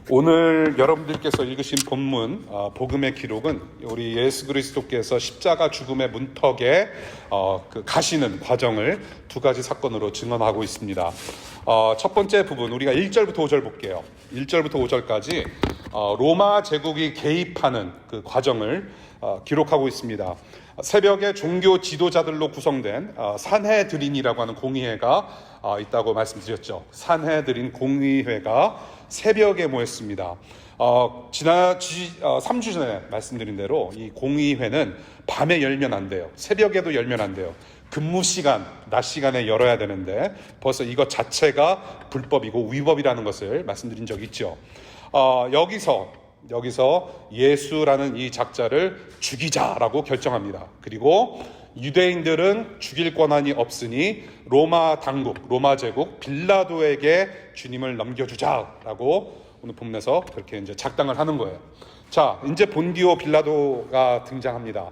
오늘 여러분들께서 읽으신 본문 복음의 기록은 우리 예수 그리스도께서 십자가 죽음의 문턱에 가시는 과정을 두 가지 사건으로 증언하고 있습니다. 첫 번째 부분 우리가 1절부터 5절 볼게요. 1절부터 5절까지 로마 제국이 개입하는 그 과정을 기록하고 있습니다. 새벽에 종교 지도자들로 구성된 산헤드린이라고 하는 공의회가 있다고 말씀드렸죠. 산헤드린 공의회가 새벽에 모였습니다. 지난 3주 전에 말씀드린 대로 이 공의회는 밤에 열면 안 돼요. 새벽에도 열면 안 돼요. 근무 시간, 낮 시간에 열어야 되는데 벌써 이것 자체가 불법이고 위법이라는 것을 말씀드린 적이 있죠. 여기서 예수라는 이 작자를 죽이자라고 결정합니다. 그리고 유대인들은 죽일 권한이 없으니 로마 당국, 로마 제국 빌라도에게 주님을 넘겨주자라고 오늘 본문에서 그렇게 이제 작당을 하는 거예요. 자, 이제 본디오 빌라도가 등장합니다.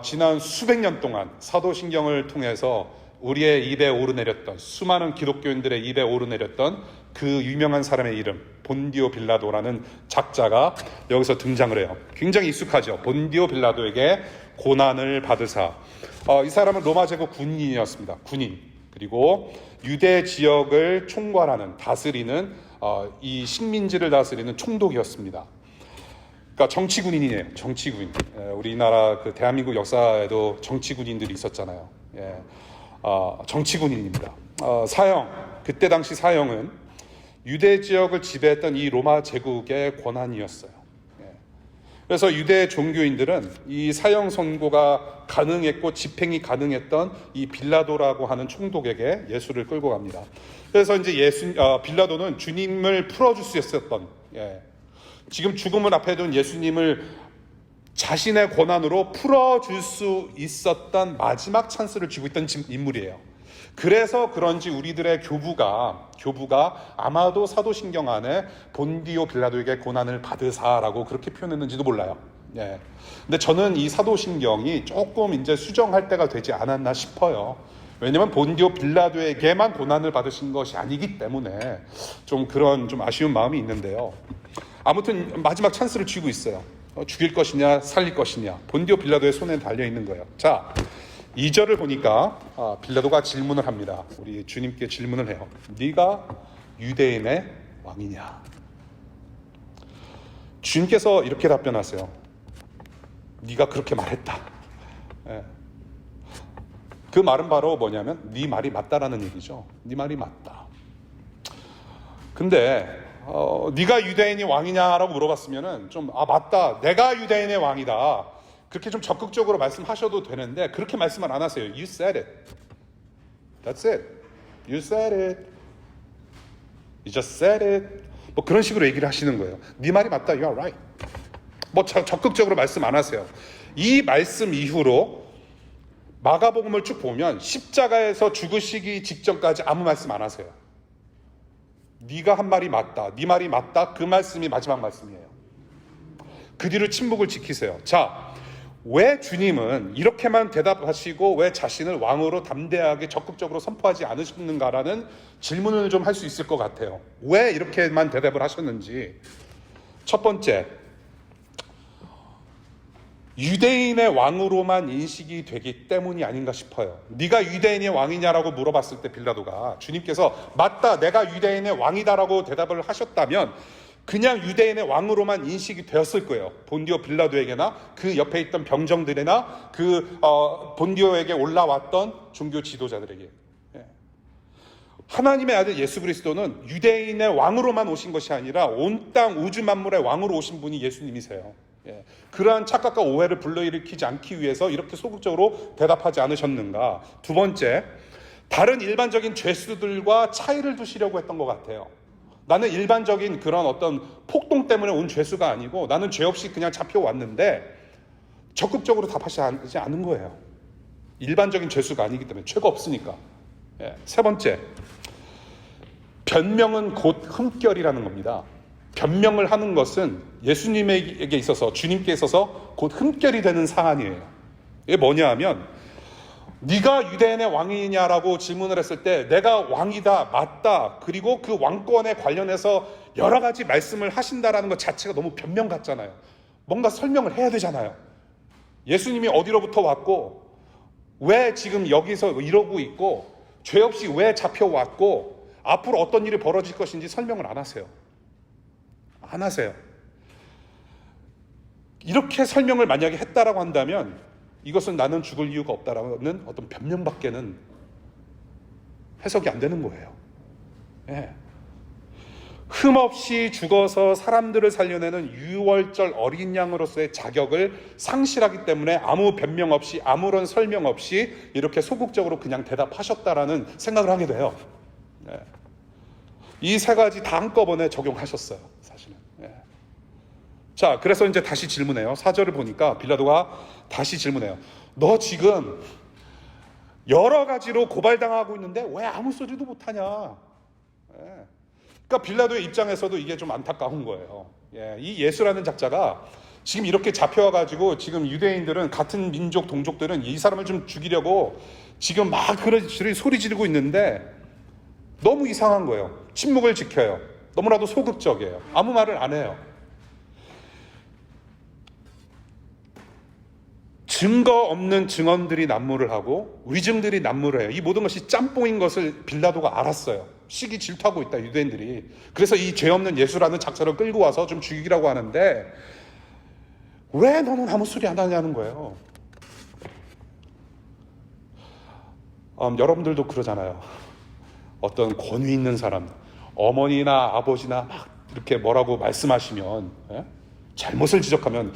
지난 수백 년 동안 사도신경을 통해서 우리의 입에 오르내렸던 수많은 기독교인들의 입에 오르내렸던 그 유명한 사람의 이름 본디오 빌라도라는 작자가 여기서 등장을 해요. 굉장히 익숙하죠. 본디오 빌라도에게 고난을 받으사. 이 사람은 로마 제국 군인이었습니다. 군인. 그리고 유대 지역을 총괄하는 다스리는 이 식민지를 다스리는 총독이었습니다. 그러니까 정치군인이에요. 정치군인. 우리나라 그 대한민국 역사에도 정치군인들이 있었잖아요. 정치군인입니다. 그때 당시 사형은 유대 지역을 지배했던 이 로마 제국의 권한이었어요. 그래서 유대 종교인들은 이 사형 선고가 가능했고 집행이 가능했던 이 빌라도라고 하는 총독에게 예수를 끌고 갑니다. 그래서 이제 빌라도는 주님을 풀어줄 수 있었던, 지금 죽음을 앞에 둔 예수님을 자신의 권한으로 풀어줄 수 있었던 마지막 찬스를 쥐고 있던 인물이에요. 그래서 그런지 우리들의 교부가 아마도 사도신경 안에 본디오 빌라도에게 고난을 받으사라고 그렇게 표현했는지도 몰라요. 근데 저는 이 사도신경이 조금 이제 수정할 때가 되지 않았나 싶어요. 왜냐면 본디오 빌라도에게만 고난을 받으신 것이 아니기 때문에 좀 아쉬운 마음이 있는데요. 아무튼 마지막 찬스를 쥐고 있어요. 죽일 것이냐 살릴 것이냐 본디오 빌라도의 손에 달려있는 거예요. 자, 2절을 보니까 빌라도가 질문을 합니다. 우리 주님께 질문을 해요. 네가 유대인의 왕이냐? 주님께서 이렇게 답변하세요. 네가 그렇게 말했다. 그 말은 바로 뭐냐면 네 말이 맞다라는 얘기죠. 네 말이 맞다. 근데 네가 유대인이 왕이냐라고 물어봤으면은 맞다. 내가 유대인의 왕이다. 그렇게 좀 적극적으로 말씀하셔도 되는데 그렇게 말씀을 안 하세요. You said it. That's it. You said it. You just said it. 뭐 그런 식으로 얘기를 하시는 거예요. 네 말이 맞다. You are right. 뭐 적극적으로 말씀 안 하세요. 이 말씀 이후로 마가복음을 쭉 보면 십자가에서 죽으시기 직전까지 아무 말씀 안 하세요. 네가 한 말이 맞다. 네 말이 맞다. 그 말씀이 마지막 말씀이에요. 그 뒤로 침묵을 지키세요. 자, 왜 주님은 이렇게만 대답하시고 왜 자신을 왕으로 담대하게 적극적으로 선포하지 않으셨는가라는 질문을 좀 할 수 있을 것 같아요. 왜 이렇게만 대답을 하셨는지. 첫 번째, 유대인의 왕으로만 인식이 되기 때문이 아닌가 싶어요. 네가 유대인의 왕이냐라고 물어봤을 때 빌라도가 주님께서 맞다, 내가 유대인의 왕이다라고 대답을 하셨다면 그냥 유대인의 왕으로만 인식이 되었을 거예요. 본디오 빌라도에게나 그 옆에 있던 병정들이나 본디오에게 올라왔던 종교 지도자들에게. 하나님의 아들 예수 그리스도는 유대인의 왕으로만 오신 것이 아니라 온 땅 우주 만물의 왕으로 오신 분이 예수님이세요. 그러한 착각과 오해를 불러일으키지 않기 위해서 이렇게 소극적으로 대답하지 않으셨는가. 두 번째, 다른 일반적인 죄수들과 차이를 두시려고 했던 것 같아요. 나는 일반적인 그런 어떤 폭동 때문에 온 죄수가 아니고 나는 죄 없이 그냥 잡혀왔는데 적극적으로 답하지 않은 거예요. 일반적인 죄수가 아니기 때문에 죄가 없으니까. 세 번째, 변명은 곧 흠결이라는 겁니다. 변명을 하는 것은 예수님에게 있어서 주님께 있어서 곧 흠결이 되는 사안이에요. 이게 뭐냐 하면 네가 유대인의 왕이냐라고 질문을 했을 때 내가 왕이다, 맞다, 그리고 그 왕권에 관련해서 여러 가지 말씀을 하신다라는 것 자체가 너무 변명 같잖아요. 뭔가 설명을 해야 되잖아요. 예수님이 어디로부터 왔고 왜 지금 여기서 이러고 있고 죄 없이 왜 잡혀왔고 앞으로 어떤 일이 벌어질 것인지 설명을 안 하세요. 안 하세요. 이렇게 설명을 만약에 했다라고 한다면 이것은 나는 죽을 이유가 없다라는 어떤 변명밖에는 해석이 안 되는 거예요. 예. 흠없이 죽어서 사람들을 살려내는 유월절 어린 양으로서의 자격을 상실하기 때문에 아무 변명 없이 아무런 설명 없이 이렇게 소극적으로 그냥 대답하셨다라는 생각을 하게 돼요. 예. 이 세 가지 다 한꺼번에 적용하셨어요, 사실은. 예. 자, 그래서 이제 다시 질문해요. 4절을 보니까 빌라도가 다시 질문해요. 너 지금 여러 가지로 고발당하고 있는데 왜 아무 소리도 못하냐? 예. 그러니까 빌라도의 입장에서도 이게 좀 안타까운 거예요. 예, 이 예수라는 작자가 지금 이렇게 잡혀와가지고 지금 유대인들은 같은 민족 동족들은 이 사람을 좀 죽이려고 지금 막 그런 소리 지르고 있는데 너무 이상한 거예요. 침묵을 지켜요. 너무나도 소극적이에요. 아무 말을 안 해요. 증거 없는 증언들이 난무를 하고 위증들이 난무를 해요. 이 모든 것이 짬뽕인 것을 빌라도가 알았어요. 시기 질투하고 있다, 유대인들이. 그래서 이 죄 없는 예수라는 작사를 끌고 와서 좀 죽이라고 하는데 왜 너는 아무 소리 안 하냐는 거예요. 여러분들도 그러잖아요. 어떤 권위 있는 사람, 어머니나 아버지나 막 이렇게 뭐라고 말씀하시면, 예? 잘못을 지적하면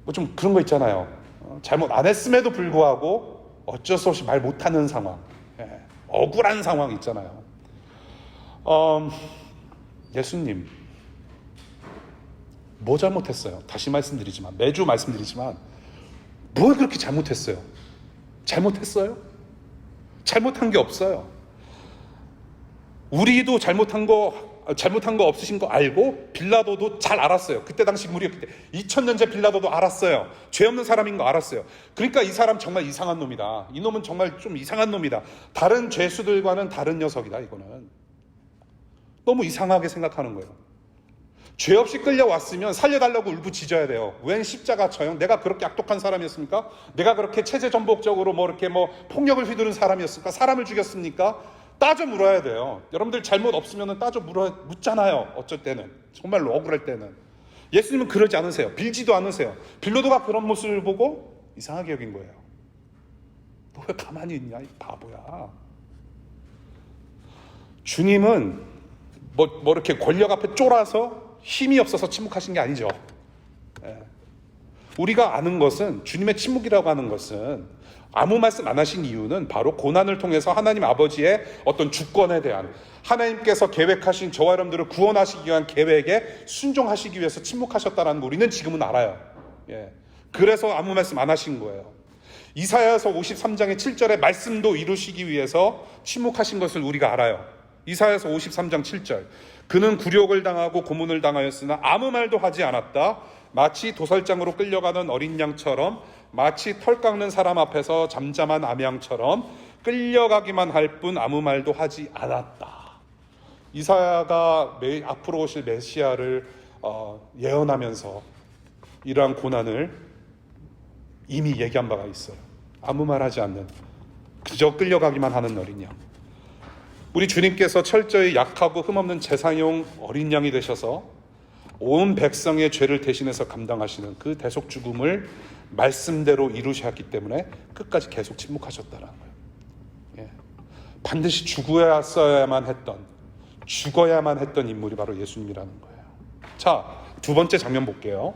뭐 좀 그런 거 있잖아요. 잘못 안 했음에도 불구하고 어쩔 수 없이 말 못하는 상황, 예, 억울한 상황 있잖아요. 예수님 뭐 잘못했어요? 다시 말씀드리지만, 매주 말씀드리지만 뭘 그렇게 잘못했어요? 잘못했어요? 잘못한 게 없어요. 우리도 잘못한 거 없으신 거 알고 빌라도도 잘 알았어요. 그때 당시 무리였기 때문에 2000년째 빌라도도 알았어요. 죄 없는 사람인 거 알았어요. 그러니까 이 사람 정말 이상한 놈이다. 이 놈은 정말 좀 이상한 놈이다. 다른 죄수들과는 다른 녀석이다. 이거는 너무 이상하게 생각하는 거예요. 죄 없이 끌려왔으면 살려달라고 울부짖어야 돼요. 웬 십자가 처형? 내가 그렇게 악독한 사람이었습니까? 내가 그렇게 체제전복적으로 이렇게 폭력을 휘두른 사람이었습니까? 사람을 죽였습니까? 따져 물어야 돼요. 여러분들 잘못 없으면 따져 묻잖아요. 어쩔 때는. 정말로 억울할 때는. 예수님은 그러지 않으세요. 빌지도 않으세요. 빌라도가 그런 모습을 보고 이상하게 여긴 거예요. 너 왜 가만히 있냐, 이 바보야. 주님은 이렇게 권력 앞에 쫄아서 힘이 없어서 침묵하신 게 아니죠. 예. 우리가 아는 것은, 주님의 침묵이라고 하는 것은 아무 말씀 안 하신 이유는 바로 고난을 통해서 하나님 아버지의 어떤 주권에 대한, 하나님께서 계획하신 저와 여러분들을 구원하시기 위한 계획에 순종하시기 위해서 침묵하셨다는 거 우리는 지금은 알아요. 예. 그래서 아무 말씀 안 하신 거예요. 이사야서 53장의 7절의 말씀도 이루시기 위해서 침묵하신 것을 우리가 알아요. 이사야서 53장 7절. 그는 굴욕을 당하고 고문을 당하였으나 아무 말도 하지 않았다. 마치 도살장으로 끌려가는 어린 양처럼, 마치 털 깎는 사람 앞에서 잠잠한 암양처럼 끌려가기만 할 뿐 아무 말도 하지 않았다. 이사야가 앞으로 오실 메시아를 예언하면서 이러한 고난을 이미 얘기한 바가 있어요. 아무 말 하지 않는, 그저 끌려가기만 하는 어린 양. 우리 주님께서 철저히 약하고 흠없는 제사용 어린 양이 되셔서 온 백성의 죄를 대신해서 감당하시는 그 대속 죽음을 말씀대로 이루셨기 때문에 끝까지 계속 침묵하셨다는 거예요. 예. 반드시 죽어야만 했던 인물이 바로 예수님이라는 거예요. 자, 두 번째 장면 볼게요.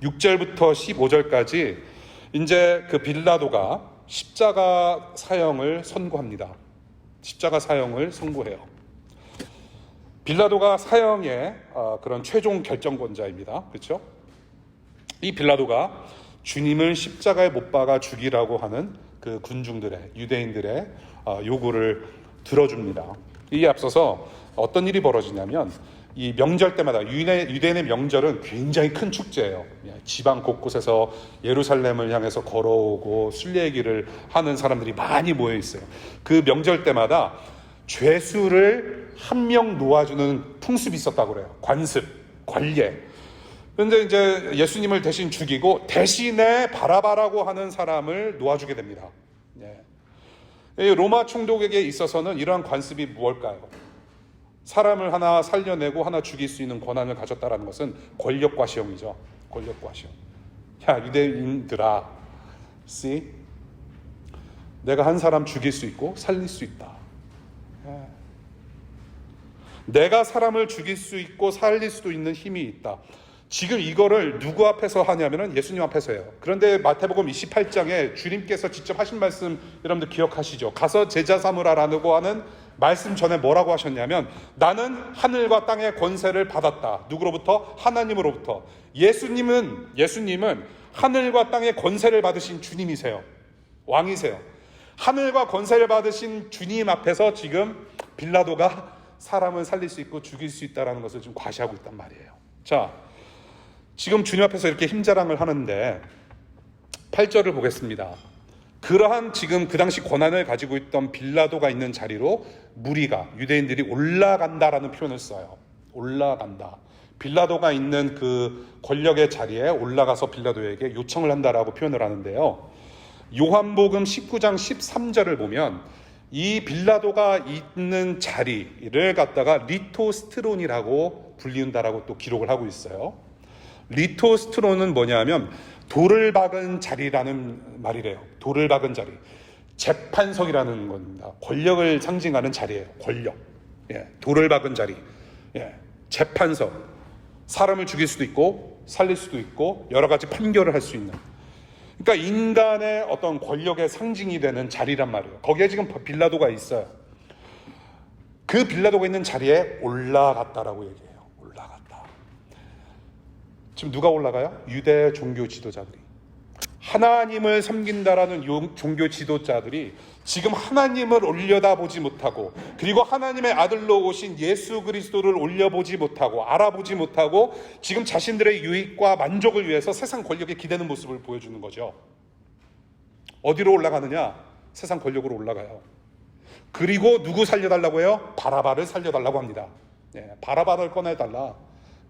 6절부터 15절까지 이제 그 빌라도가 십자가 사형을 선고합니다. 십자가 사형을 선고해요. 빌라도가 사형의 그런 최종 결정권자입니다. 그렇죠? 이 빌라도가 주님을 십자가에 못 박아 죽이라고 하는 그 군중들의, 유대인들의 요구를 들어줍니다. 이에 앞서서 어떤 일이 벌어지냐면, 이 명절 때마다, 유대인의 명절은 굉장히 큰 축제예요. 지방 곳곳에서 예루살렘을 향해서 걸어오고 순례기를 하는 사람들이 많이 모여 있어요. 그 명절 때마다 죄수를 한 명 놓아주는 풍습이 있었다고 그래요. 관습, 관례. 그런데 이제 예수님을 대신 죽이고 대신에 바라바라고 하는 사람을 놓아주게 됩니다. 이 로마 총독에게 있어서는 이러한 관습이 무엇일까요? 사람을 하나 살려내고 하나 죽일 수 있는 권한을 가졌다는 것은 권력 과시형이죠. 권력 과시형. 야, 유대인들아, see? 내가 한 사람 죽일 수 있고 살릴 수 있다. 내가 사람을 죽일 수 있고 살릴 수도 있는 힘이 있다. 지금 이거를 누구 앞에서 하냐면은 예수님 앞에서 해요. 그런데 마태복음 28장에 주님께서 직접 하신 말씀 여러분들 기억하시죠? 가서 제자 삼으라라고 하는 말씀 전에 뭐라고 하셨냐면 나는 하늘과 땅의 권세를 받았다. 누구로부터? 하나님으로부터. 예수님은 하늘과 땅의 권세를 받으신 주님이세요. 왕이세요. 하늘과 권세를 받으신 주님 앞에서 지금 빌라도가 사람을 살릴 수 있고 죽일 수 있다는 것을 좀 과시하고 있단 말이에요. 자, 지금 주님 앞에서 이렇게 힘자랑을 하는데 8절을 보겠습니다. 그러한 지금 그 당시 권한을 가지고 있던 빌라도가 있는 자리로 무리가, 유대인들이 올라간다라는 표현을 써요. 올라간다. 빌라도가 있는 그 권력의 자리에 올라가서 빌라도에게 요청을 한다라고 표현을 하는데요. 요한복음 19장 13절을 보면 이 빌라도가 있는 자리를 갖다가 리토스트론이라고 불리운다라고 또 기록을 하고 있어요. 리토스트론은 뭐냐면 돌을 박은 자리라는 말이래요. 돌을 박은 자리. 재판석이라는 겁니다. 권력을 상징하는 자리예요. 권력. 돌을 박은 자리. 재판석. 사람을 죽일 수도 있고 살릴 수도 있고 여러 가지 판결을 할 수 있는. 그러니까 인간의 어떤 권력의 상징이 되는 자리란 말이에요. 거기에 지금 빌라도가 있어요. 그 빌라도가 있는 자리에 올라갔다라고 얘기해요. 올라갔다. 지금 누가 올라가요? 유대 종교 지도자들이. 하나님을 섬긴다라는 종교 지도자들이 지금 하나님을 올려다보지 못하고 그리고 하나님의 아들로 오신 예수 그리스도를 올려보지 못하고 알아보지 못하고 지금 자신들의 유익과 만족을 위해서 세상 권력에 기대는 모습을 보여주는 거죠. 어디로 올라가느냐? 세상 권력으로 올라가요. 그리고 누구 살려달라고 해요? 바라바를 살려달라고 합니다. 바라바를 꺼내달라.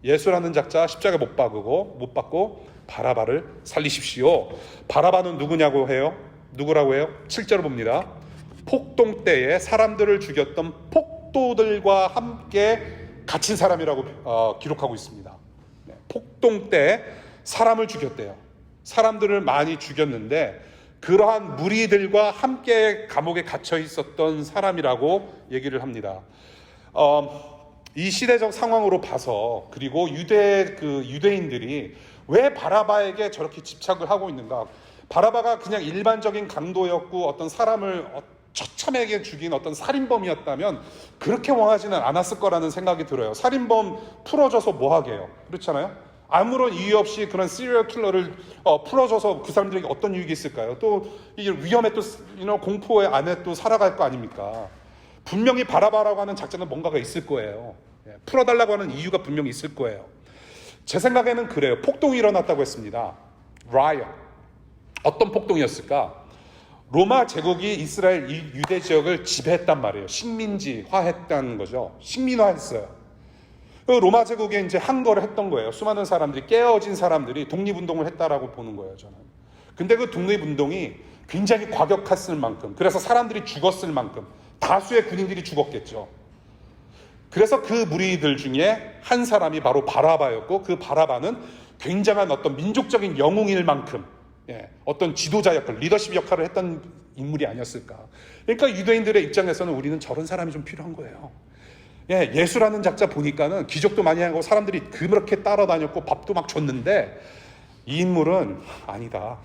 예수라는 작자 십자가에 못 박고 바라바를 살리십시오. 바라바는 누구냐고 해요? 누구라고 해요? 7절을 봅니다. 폭동 때에 사람들을 죽였던 폭도들과 함께 갇힌 사람이라고 기록하고 있습니다. 폭동 때 사람을 죽였대요. 사람들을 많이 죽였는데 그러한 무리들과 함께 감옥에 갇혀 있었던 사람이라고 얘기를 합니다. 이 시대적 상황으로 봐서 그리고 유대인들이 왜 바라바에게 저렇게 집착을 하고 있는가? 바라바가 그냥 일반적인 강도였고 어떤 사람을 처참하게 죽인 어떤 살인범이었다면 그렇게 원하지는 않았을 거라는 생각이 들어요. 살인범 풀어줘서 뭐 하게요? 그렇잖아요. 아무런 이유 없이 그런 시리얼 킬러를 풀어줘서 그 사람들에게 어떤 유익이 있을까요? 또 이게 위험에 또 공포의 안에 또 살아갈 거 아닙니까? 분명히 바라바라고 하는 작자는 뭔가가 있을 거예요. 풀어달라고 하는 이유가 분명히 있을 거예요. 제 생각에는 그래요. 폭동이 일어났다고 했습니다. riot. 어떤 폭동이었을까? 로마 제국이 이스라엘 유대 지역을 지배했단 말이에요. 식민지화했다는 거죠. 식민화했어요. 로마 제국에 이제 항거를 했던 거예요. 수많은 사람들이 깨어진 사람들이 독립운동을 했다라고 보는 거예요, 저는. 근데 그 독립운동이 굉장히 과격했을 만큼, 그래서 사람들이 죽었을 만큼 다수의 군인들이 죽었겠죠. 그래서 그 무리들 중에 한 사람이 바로 바라바였고 그 바라바는 굉장한 어떤 민족적인 영웅일 만큼 어떤 지도자 역할, 리더십 역할을 했던 인물이 아니었을까. 그러니까 유대인들의 입장에서는 우리는 저런 사람이 좀 필요한 거예요. 예수라는 작자 보니까는 기적도 많이 하고 사람들이 그렇게 따라다녔고 밥도 막 줬는데 이 인물은 아니다.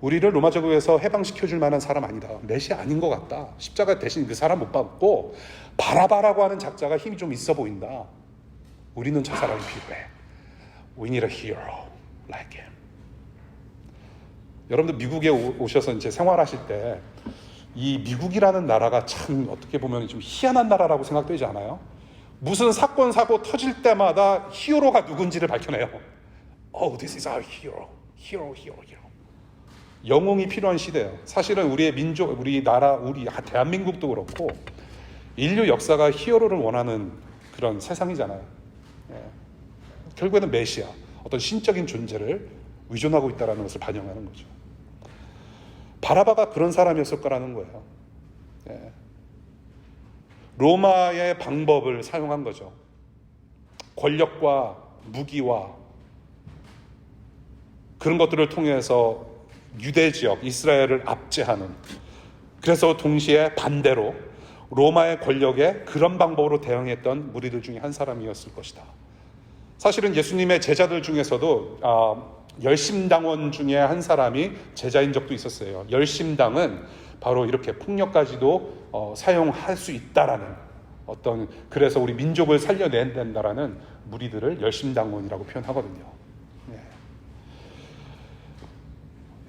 우리를 로마 제국에서 해방시켜줄 만한 사람 아니다. 메시아 아닌 것 같다. 십자가 대신 그 사람 못 받고 바라바라고 하는 작자가 힘이 좀 있어 보인다. 우리는 저 사람이 필요해. We need a hero like him. 여러분들 미국에 오셔서 이제 생활하실 때 이 미국이라는 나라가 참 어떻게 보면 좀 희한한 나라라고 생각되지 않아요? 무슨 사건 사고 터질 때마다 히어로가 누군지를 밝혀내요. Oh, this is our hero. Hero. 영웅이 필요한 시대예요. 사실은 우리의 민족, 우리 나라, 우리 대한민국도 그렇고 인류 역사가 히어로를 원하는 그런 세상이잖아요. 예. 결국에는 메시아, 어떤 신적인 존재를 의존하고 있다는 것을 반영하는 거죠. 바라바가 그런 사람이었을 거라는 거예요. 예. 로마의 방법을 사용한 거죠. 권력과 무기와 그런 것들을 통해서 유대 지역, 이스라엘을 압제하는, 그래서 동시에 반대로 로마의 권력에 그런 방법으로 대응했던 무리들 중에 한 사람이었을 것이다. 사실은 예수님의 제자들 중에서도 열심당원 중에 한 사람이 제자인 적도 있었어요. 열심당은 바로 이렇게 폭력까지도 사용할 수 있다라는 어떤, 그래서 우리 민족을 살려내야 된다라는 무리들을 열심당원이라고 표현하거든요.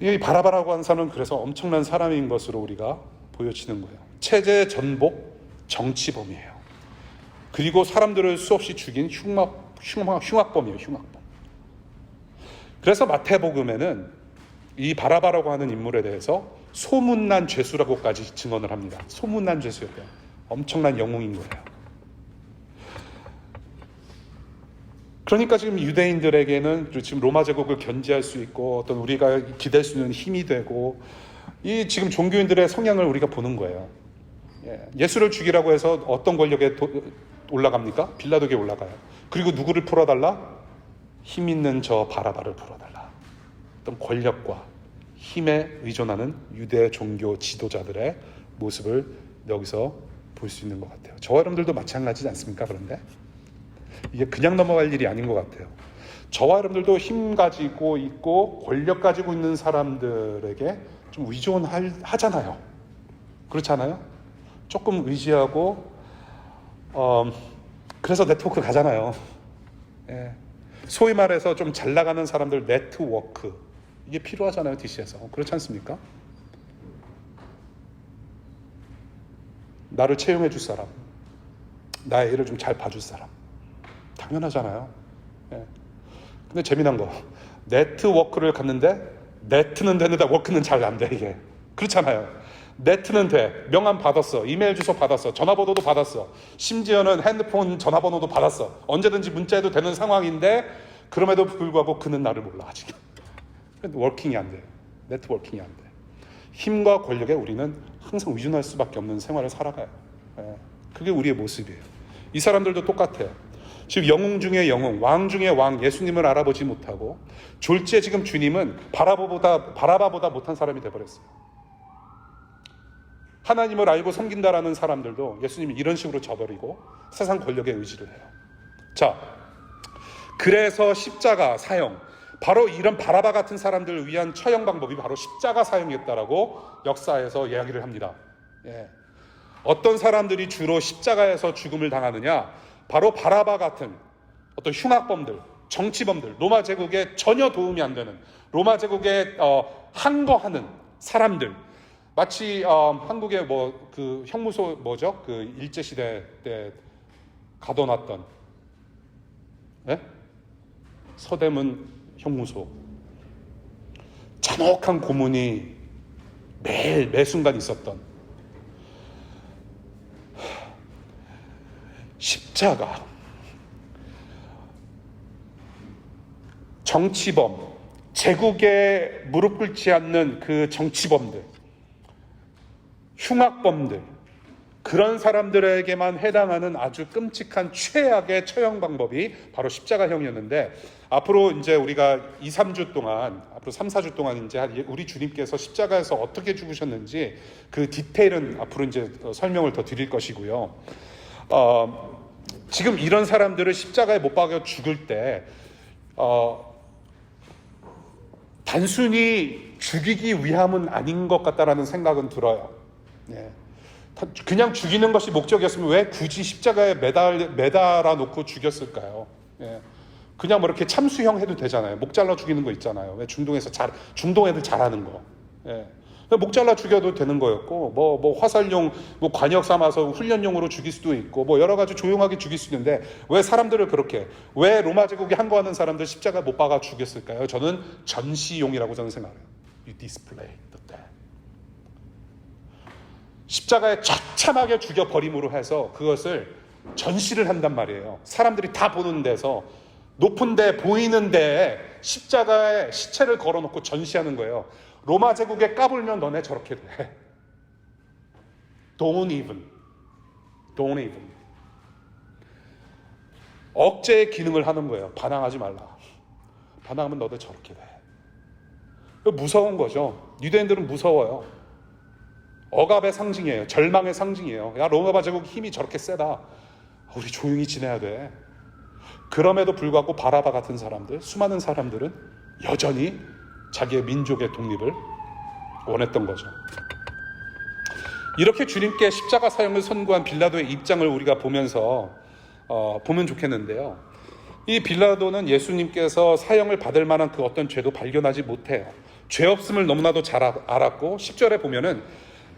이 바라바라고 하는 사람은 그래서 엄청난 사람인 것으로 우리가 보여지는 거예요. 체제 전복 정치범이에요. 그리고 사람들을 수없이 죽인 흉악범이에요. 흉악범. 그래서 마태복음에는 이 바라바라고 하는 인물에 대해서 소문난 죄수라고까지 증언을 합니다. 소문난 죄수예요. 엄청난 영웅인 거예요. 그러니까 지금 유대인들에게는 지금 로마 제국을 견제할 수 있고 어떤 우리가 기댈 수 있는 힘이 되고, 이 지금 종교인들의 성향을 우리가 보는 거예요. 예수를 죽이라고 해서 어떤 권력에 올라갑니까? 빌라도에게 올라가요. 그리고 누구를 풀어달라? 힘 있는 저 바라바를 풀어달라. 어떤 권력과 힘에 의존하는 유대 종교 지도자들의 모습을 여기서 볼 수 있는 것 같아요. 저와 여러분들도 마찬가지지 않습니까? 그런데 이게 그냥 넘어갈 일이 아닌 것 같아요. 저와 여러분들도 힘 가지고 있고 권력 가지고 있는 사람들에게 좀 의존하잖아요. 그렇지 않아요? 조금 의지하고 그래서 네트워크 가잖아요. 예. 소위 말해서 좀 잘 나가는 사람들 네트워크, 이게 필요하잖아요. DC에서. 그렇지 않습니까? 나를 채용해 줄 사람, 나의 일을 좀 잘 봐줄 사람, 당연하잖아요. 예. 근데 재미난 거, 네트워크를 갔는데 네트는 되는데 워크는 잘 안 돼. 이게 그렇잖아요. 네트는 돼, 명함 받았어, 이메일 주소 받았어, 전화번호도 받았어, 심지어는 핸드폰 전화번호도 받았어, 언제든지 문자해도 되는 상황인데 그럼에도 불구하고 그는 나를 몰라. 아직 워킹이 안 돼요. 네트워킹이 안 돼. 힘과 권력에 우리는 항상 의존할 수밖에 없는 생활을 살아가요. 예. 그게 우리의 모습이에요. 이 사람들도 똑같아요. 지금 영웅 중에 영웅, 왕 중에 왕, 예수님을 알아보지 못하고 졸지에 지금 주님은 바라바보다 못한 사람이 돼버렸어요. 하나님을 알고 섬긴다라는 사람들도 예수님이 이런 식으로 져버리고 세상 권력에 의지를 해요. 자, 그래서 십자가 사형, 바로 이런 바라바 같은 사람들을 위한 처형 방법이 바로 십자가 사형이었다라고 역사에서 이야기를 합니다. 예. 어떤 사람들이 주로 십자가에서 죽음을 당하느냐? 바로 바라바 같은 어떤 흉악범들, 정치범들, 로마 제국에 전혀 도움이 안 되는, 로마 제국에 항거하는 사람들. 마치 한국의 그 형무소 뭐죠? 그 일제 시대 때 가둬놨던, 네? 서대문 형무소. 잔혹한 고문이 매 순간 있었던 십자가. 정치범, 제국에 무릎 꿇지 않는 그 정치범들, 흉악범들, 그런 사람들에게만 해당하는 아주 끔찍한 최악의 처형 방법이 바로 십자가형이었는데, 앞으로 이제 우리가 2, 3주 동안, 앞으로 3, 4주 동안 이제 우리 주님께서 십자가에서 어떻게 죽으셨는지 그 디테일은 앞으로 이제 설명을 더 드릴 것이고요. 지금 이런 사람들을 십자가에 못 박아 죽을 때 단순히 죽이기 위함은 아닌 것 같다라는 생각은 들어요. 예. 그냥 죽이는 것이 목적이었으면 왜 굳이 십자가에 매달아 놓고 죽였을까요? 예. 그냥 뭐 이렇게 참수형 해도 되잖아요. 목 잘라 죽이는 거 있잖아요. 왜 중동 애들 잘하는 거. 예. 목 잘라 죽여도 되는 거였고, 뭐 화살용, 뭐 관역 삼아서 훈련용으로 죽일 수도 있고, 뭐 여러 가지 조용하게 죽일 수 있는데, 왜 사람들을 그렇게, 왜 로마 제국에 항거하는 사람들 십자가 못 박아 죽였을까요? 저는 전시용이라고 저는 생각해요. You display the dead. 십자가에 처참하게 죽여버림으로 해서 그것을 전시를 한단 말이에요. 사람들이 다 보는 데서 높은 데 보이는 데에 십자가에 시체를 걸어놓고 전시하는 거예요. 로마 제국에 까불면 너네 저렇게 돼. Don't even. 억제의 기능을 하는 거예요. 반항하지 말라. 반항하면 너도 저렇게 돼. 무서운 거죠. 유대인들은 무서워요. 억압의 상징이에요. 절망의 상징이에요. 야, 로마 제국 힘이 저렇게 세다. 우리 조용히 지내야 돼. 그럼에도 불구하고 바라바 같은 사람들, 수많은 사람들은 여전히 자기의 민족의 독립을 원했던 거죠. 이렇게 주님께 십자가 사형을 선고한 빌라도의 입장을 우리가 보면서 보면 좋겠는데요. 이 빌라도는 예수님께서 사형을 받을 만한 그 어떤 죄도 발견하지 못해요. 죄 없음을 너무나도 잘 알았고 10절에 보면은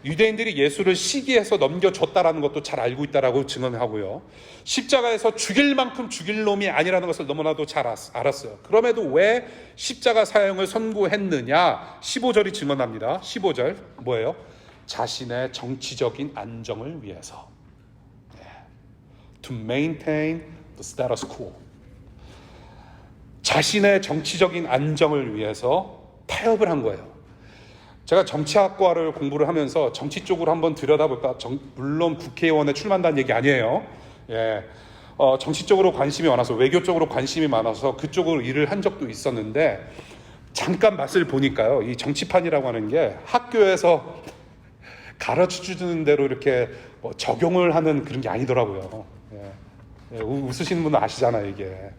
유대인들이 예수를 시기해서 넘겨줬다라는 것도 잘 알고 있다라고 증언하고요. 십자가에서 죽일 만큼 죽일 놈이 아니라는 것을 너무나도 잘 알았어요. 그럼에도 왜 십자가 사형을 선고했느냐? 15절이 증언합니다. 15절 뭐예요? 자신의 정치적인 안정을 위해서. To maintain the status quo. 자신의 정치적인 안정을 위해서 타협을 한 거예요. 제가 정치학과를 공부를 하면서 정치 쪽으로 한번 들여다볼까? 물론 국회의원에 출마한다는 얘기 아니에요. 정치 쪽으로 관심이 많아서, 외교 쪽으로 관심이 많아서 그쪽으로 일을 한 적도 있었는데 잠깐 맛을 보니까요. 이 정치판이라고 하는 게 학교에서 가르쳐주는 대로 이렇게 적용을 하는 그런 게 아니더라고요. 웃으시는 분은 아시잖아요. 이게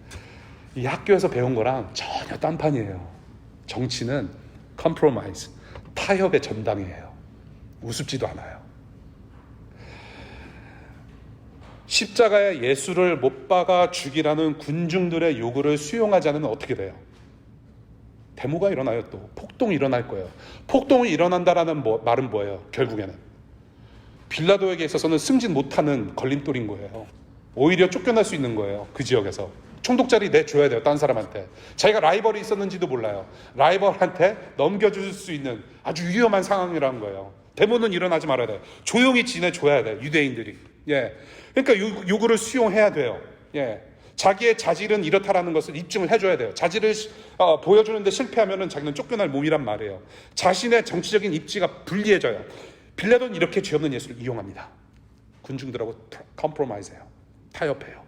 이 학교에서 배운 거랑 전혀 딴판이에요. 정치는 컴프로마이즈, 타협의 전당이에요. 우습지도 않아요. 십자가에 예수를 못 박아 죽이라는 군중들의 요구를 수용하지 않으면 어떻게 돼요? 데모가 일어나요. 또 폭동이 일어날 거예요. 폭동이 일어난다라는 말은 뭐예요? 결국에는 빌라도에게 있어서는 승진 못하는 걸림돌인 거예요. 오히려 쫓겨날 수 있는 거예요. 그 지역에서 총독자리 내줘야 돼요. 딴 사람한테. 자기가 라이벌이 있었는지도 몰라요. 라이벌한테 넘겨줄 수 있는 아주 위험한 상황이라는 거예요. 데모는 일어나지 말아야 돼요. 조용히 지내줘야 돼요. 유대인들이. 그러니까 요구를 수용해야 돼요. 자기의 자질은 이렇다라는 것을 입증을 해줘야 돼요. 자질을 보여주는데 실패하면은 자기는 쫓겨날 몸이란 말이에요. 자신의 정치적인 입지가 불리해져요. 빌라도는 이렇게 죄 없는 예수를 이용합니다. 군중들하고 컴프로마이즈해요. 타협해요.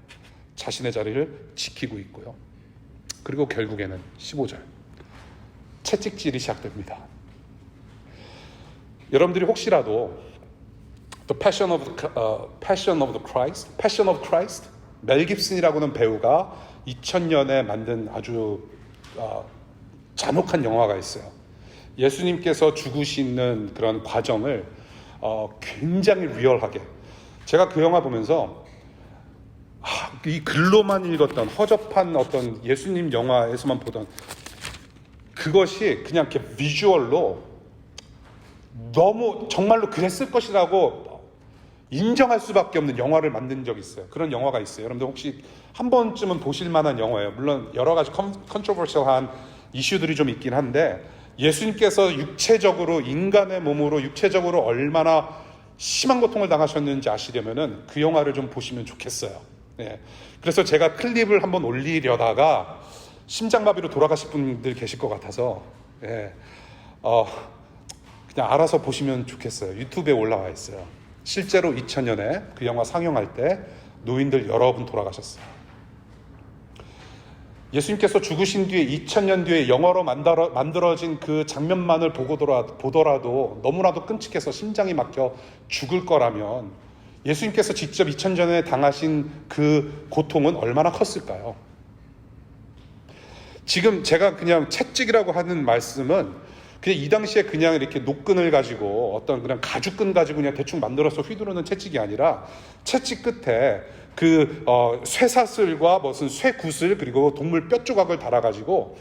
자신의 자리를 지키고 있고요. 그리고 결국에는 15절 채찍질이 시작됩니다. 여러분들이 혹시라도 The Passion of the Christ 멜 깁슨이라고는 배우가 2000년에 만든 아주 잔혹한 영화가 있어요. 예수님께서 죽으시는 그런 과정을 굉장히 리얼하게, 제가 그 영화 보면서 이 글로만 읽었던 허접한 어떤 예수님 영화에서만 보던 그것이 그냥 이렇게 비주얼로 너무 정말로 그랬을 것이라고 인정할 수밖에 없는 영화를 만든 적이 있어요. 그런 영화가 있어요. 여러분들 혹시 한 번쯤은 보실 만한 영화예요. 물론 여러 가지 컨트로버셜한 이슈들이 좀 있긴 한데 예수님께서 육체적으로, 인간의 몸으로 육체적으로 얼마나 심한 고통을 당하셨는지 아시려면은 그 영화를 좀 보시면 좋겠어요. 그래서 제가 클립을 한번 올리려다가 심장마비로 돌아가실 분들 계실 것 같아서 그냥 알아서 보시면 좋겠어요. 유튜브에 올라와 있어요. 실제로 2000년에 그 영화 상영할 때 노인들 여러 분 돌아가셨어요. 예수님께서 죽으신 뒤에 2000년 뒤에 영화로 만들어진 그 장면만을 보더라도 너무나도 끔찍해서 심장이 막혀 죽을 거라면 예수님께서 직접 2000년에 당하신 그 고통은 얼마나 컸을까요? 지금 제가 그냥 채찍이라고 하는 말씀은 그냥 이 당시에 그냥 이렇게 노끈을 가지고 어떤 그냥 가죽끈 가지고 그냥 대충 만들어서 휘두르는 채찍이 아니라 채찍 끝에 그 쇠사슬과 무슨 쇠구슬 그리고 동물 뼈 조각을 달아가지고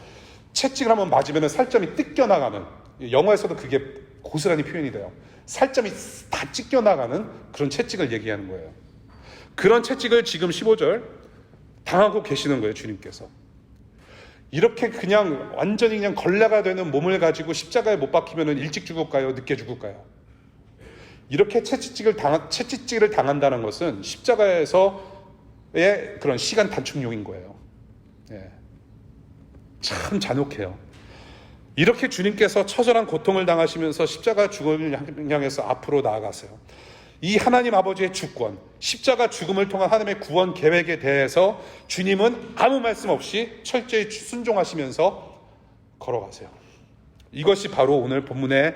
채찍을 한번 맞으면 살점이 뜯겨나가는, 영화에서도 그게 고스란히 표현이 돼요. 살점이 다 찢겨나가는 그런 채찍을 얘기하는 거예요. 그런 채찍을 지금 15절 당하고 계시는 거예요. 주님께서 이렇게 그냥 완전히 그냥 걸레가 되는 몸을 가지고 십자가에 못 박히면 일찍 죽을까요? 늦게 죽을까요? 이렇게 채찍질을 당한다는 것은 십자가에서의 그런 시간 단축용인 거예요. 예. 참 잔혹해요. 이렇게 주님께서 처절한 고통을 당하시면서 십자가 죽음을 향해서 앞으로 나아가세요. 이 하나님 아버지의 주권, 십자가 죽음을 통한 하나님의 구원 계획에 대해서 주님은 아무 말씀 없이 철저히 순종하시면서 걸어가세요. 이것이 바로 오늘 본문에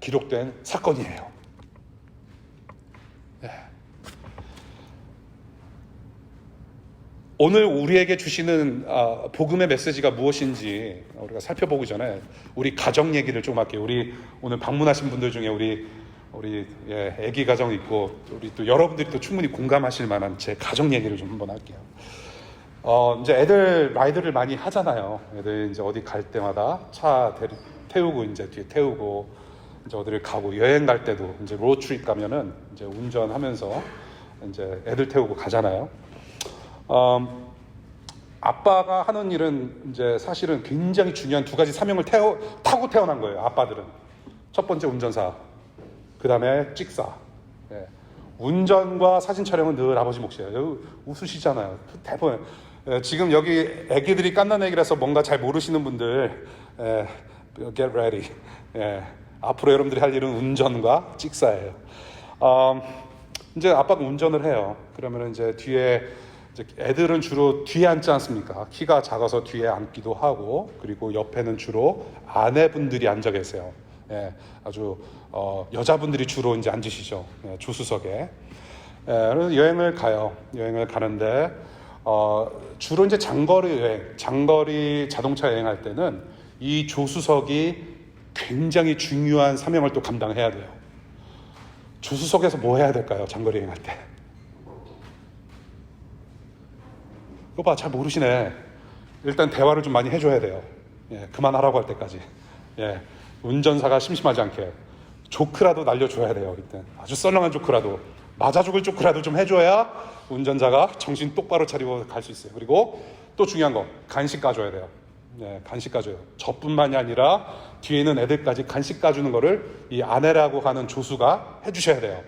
기록된 사건이에요. 오늘 우리에게 주시는 복음의 메시지가 무엇인지 우리가 살펴보기 전에 우리 가정 얘기를 좀 할게요. 우리 오늘 방문하신 분들 중에 우리 아기 가정 있고 우리 또 여러분들이 또 충분히 공감하실 만한 제 가정 얘기를 좀 한번 할게요. 이제 애들 라이드를 많이 하잖아요. 애들 이제 어디 갈 때마다 차 태우고 이제 뒤에 태우고 이제 어디를 가고 여행 갈 때도 이제 로드트립 가면은 이제 운전하면서 이제 애들 태우고 가잖아요. 아빠가 하는 일은 이제 사실은 굉장히 중요한 두 가지 사명을 타고 태어난 거예요. 아빠들은 첫 번째 운전사, 그 다음에 찍사. 예. 운전과 사진 촬영은 늘 아버지 몫이에요. 웃으시잖아요. 대부분 지금 여기 애기들이 깐난 애기라서 뭔가 잘 모르시는 분들 get ready. 앞으로 여러분들이 할 일은 운전과 찍사예요. 이제 아빠가 운전을 해요. 그러면 이제 뒤에 이제 애들은 주로 뒤에 앉지 않습니까? 키가 작아서 뒤에 앉기도 하고, 그리고 옆에는 주로 아내분들이 앉아 계세요. 아주 여자분들이 주로 이제 앉으시죠. 조수석에. 그래서 여행을 가요. 여행을 가는데 주로 이제 장거리 자동차 여행할 때는 이 조수석이 굉장히 중요한 사명을 또 감당해야 돼요. 조수석에서 뭐 해야 될까요? 장거리 여행할 때. 이거 봐, 잘 모르시네. 일단 대화를 좀 많이 해줘야 돼요. 그만하라고 할 때까지. 운전사가 심심하지 않게 조크라도 날려줘야 돼요. 이때 아주 썰렁한 조크라도, 맞아 죽을 조크라도 좀 해줘야 운전자가 정신 똑바로 차리고 갈 수 있어요. 그리고 또 중요한 거, 간식 까줘야 돼요. 간식 까줘요. 저뿐만이 아니라 뒤에 있는 애들까지 간식 까주는 거를 이 아내라고 하는 조수가 해주셔야 돼요.